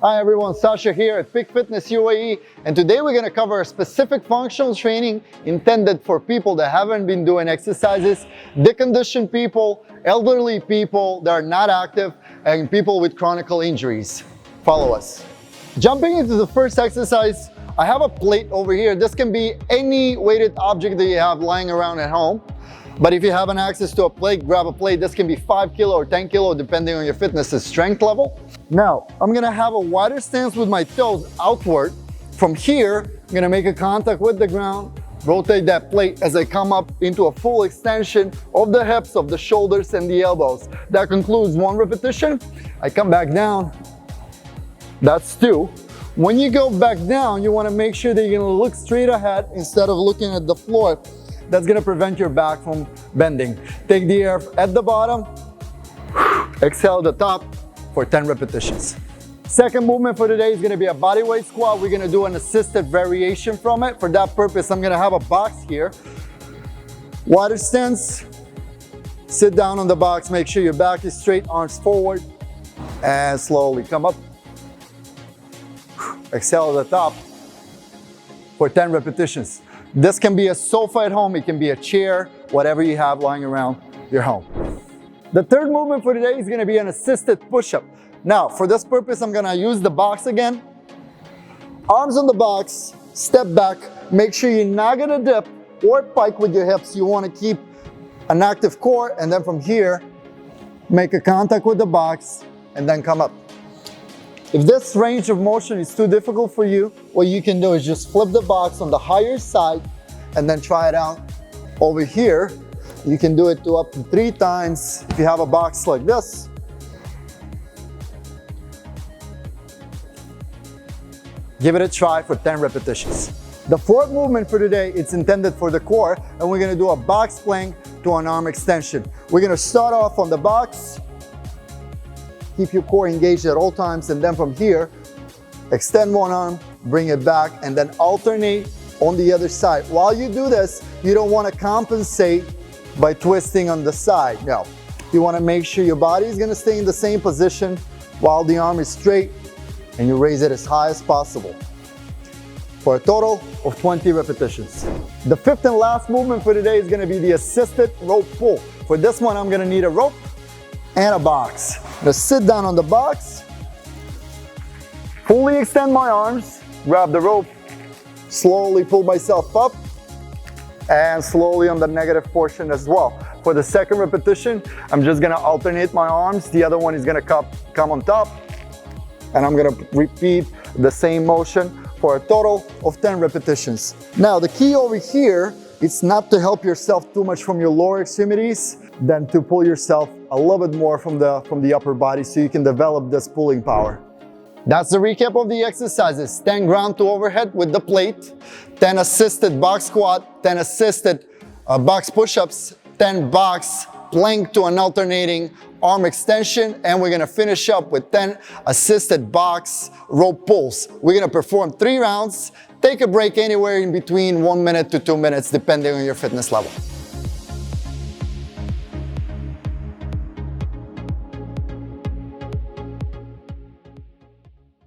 Hi everyone, Sasha here at Peak Fitness UAE, and today we're going to cover a specific functional training intended for people that haven't been doing exercises, deconditioned people, elderly people that are not active, and people with chronic injuries. Follow us. Jumping into the first exercise, I have a plate over here. This can be any weighted object that you have lying around at home. But if you haven't access to a plate, grab a plate. This can be 5 kilo or 10 kilo, depending on your fitness and strength level. Now, I'm gonna have a wider stance with my toes outward. From here, I'm gonna make a contact with the ground, rotate that plate as I come up into a full extension of the hips, of the shoulders, and the elbows. That concludes 1 repetition. I come back down. That's 2. When you go back down, you wanna make sure that you're gonna look straight ahead instead of looking at the floor. That's gonna prevent your back from bending. Take the air at the bottom, exhale the top for 10 repetitions. Second movement for today is gonna be a bodyweight squat. We're gonna do an assisted variation from it. For that purpose, I'm gonna have a box here. Wider stance, sit down on the box, make sure your back is straight, arms forward, and slowly come up. Exhale at the top for 10 repetitions. This can be a sofa at home, it can be a chair, whatever you have lying around your home. The third movement for today is gonna be an assisted push-up. Now, for this purpose, I'm gonna use the box again. Arms on the box, step back, make sure you're not gonna dip or pike with your hips. You wanna keep an active core, and then from here, make a contact with the box, and then come up. If this range of motion is too difficult for you, what you can do is just flip the box on the higher side and then try it out over here. You can do it to up to 3 times if you have a box like this. Give it a try for 10 repetitions. The fourth movement for today, it's intended for the core, and we're gonna do a box plank to an arm extension. We're gonna start off on the box. Keep your core engaged at all times, and then from here, extend one arm, bring it back, and then alternate on the other side. While you do this, you don't want to compensate by twisting on the side. No, you want to make sure your body is going to stay in the same position while the arm is straight, and you raise it as high as possible for a total of 20 repetitions. The fifth and last movement for today is going to be the assisted rope pull. For this one, I'm going to need a rope and a box. I'm gonna sit down on the box, fully extend my arms, grab the rope, slowly pull myself up, and slowly on the negative portion as well. For the second repetition, I'm just gonna alternate my arms. The other one is gonna come on top, and I'm gonna repeat the same motion for a total of 10 repetitions. Now, the key over here is not to help yourself too much from your lower extremities, than to pull yourself a little bit more from the upper body so you can develop this pulling power. That's the recap of the exercises. 10 ground to overhead with the plate, 10 assisted box squat, 10 assisted box push-ups, 10 box plank to an alternating arm extension, and we're gonna finish up with 10 assisted box rope pulls. We're gonna perform 3 rounds. Take a break anywhere in between 1 minute to 2 minutes, depending on your fitness level.